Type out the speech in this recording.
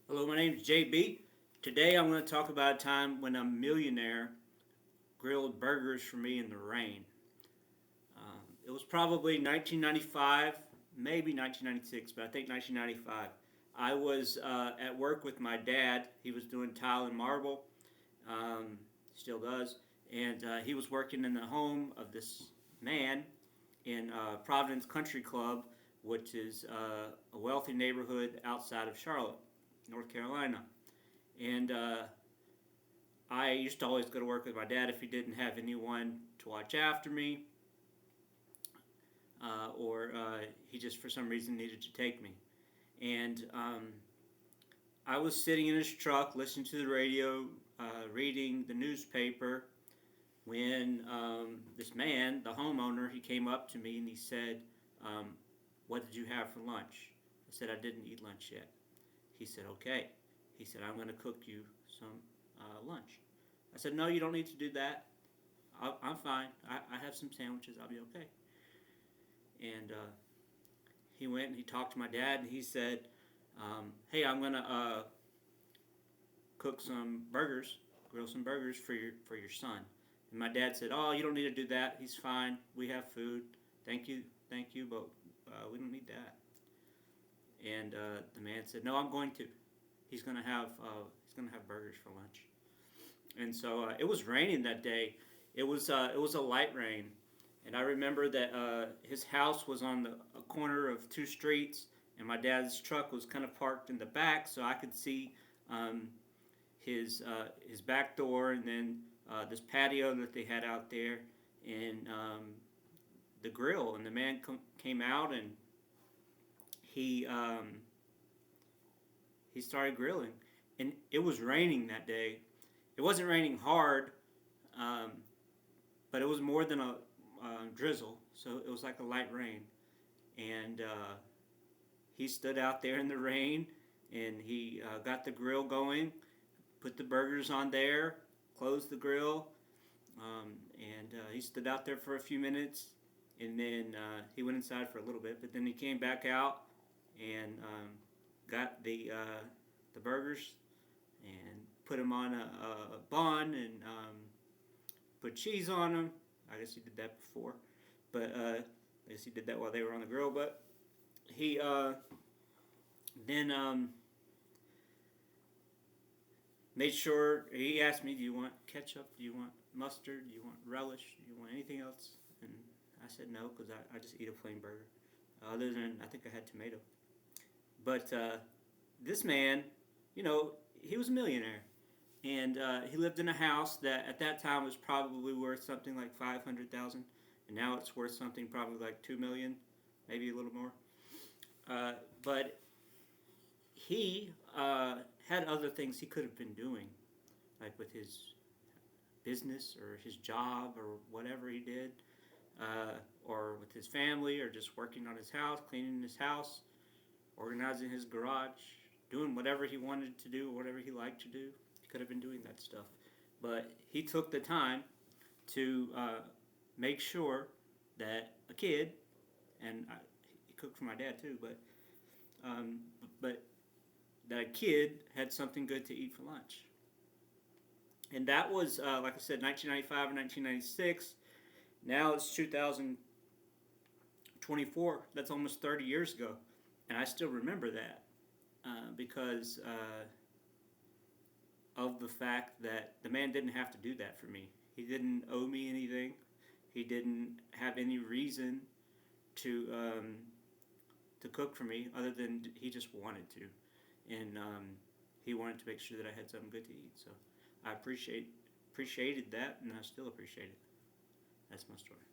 Hello, my name is JB. Today I'm going to talk about a time when a millionaire grilled burgers for me in the rain. It was probably 1995, maybe 1996, but I think 1995. I was at work with my dad. He was doing tile and marble, still does, and he was working in the home of this man in Providence Country Club, which is a wealthy neighborhood outside of Charlotte, North Carolina. And I used to always go to work with my dad if he didn't have anyone to watch after me, or he just for some reason needed to take me. And I was sitting in his truck listening to the radio, reading the newspaper, when this man, the homeowner, he came up to me and he said, "What did you have for lunch?" I said, "I didn't eat lunch yet." He said, "Okay." He said, "I'm going to cook you some lunch." I said, "No, you don't need to do that. I'm fine. I have some sandwiches. I'll be okay." And he went and he talked to my dad and he said, "Hey, I'm going to cook some burgers, grill some burgers for your son." And my dad said, "Oh, you don't need to do that. He's fine. We have food. Thank you, but we don't need that." And the man said, "No, I'm going to. He's gonna have burgers for lunch." And so it was raining that day. It was a light rain, and I remember that his house was on the a corner of two streets, and my dad's truck was kind of parked in the back, so I could see um, his back door, and then this patio that they had out there, and the grill. And the man came out and he um, he started grilling, and it was raining that day. It wasn't raining hard, um, but it was more than a drizzle, so it was like a light rain. And he stood out there in the rain, and he got the grill going, put the burgers on there, closed the grill, and he stood out there for a few minutes, and then he went inside for a little bit, but then he came back out and got the burgers and put them on a bun and put cheese on them. I guess he did that before, but I guess he did that while they were on the grill. But he then made sure he asked me, "Do you want ketchup? Do you want mustard? Do you want relish? Do you want anything else?" And I said no, because I just eat a plain burger. Other than I think I had tomato. But this man, he was a millionaire, and he lived in a house that at that time was probably worth something like 500,000, and now it's worth something probably like 2 million, maybe a little more. But he had other things he could have been doing, like with his business or his job or whatever he did, or with his family, or just working on his house, cleaning his house, organizing his garage, doing whatever he wanted to do, whatever he liked to do. He could have been doing that stuff. But he took the time to make sure that a kid, and he cooked for my dad too, um, but that a kid had something good to eat for lunch. And that was, like I said, 1995 or 1996. Now it's 2024. That's almost 30 years ago. And I still remember that because of the fact that the man didn't have to do that for me. He didn't owe me anything. He didn't have any reason to cook for me other than he just wanted to, and he wanted to make sure that I had something good to eat. So I appreciated that, and I still appreciate it. That's my story.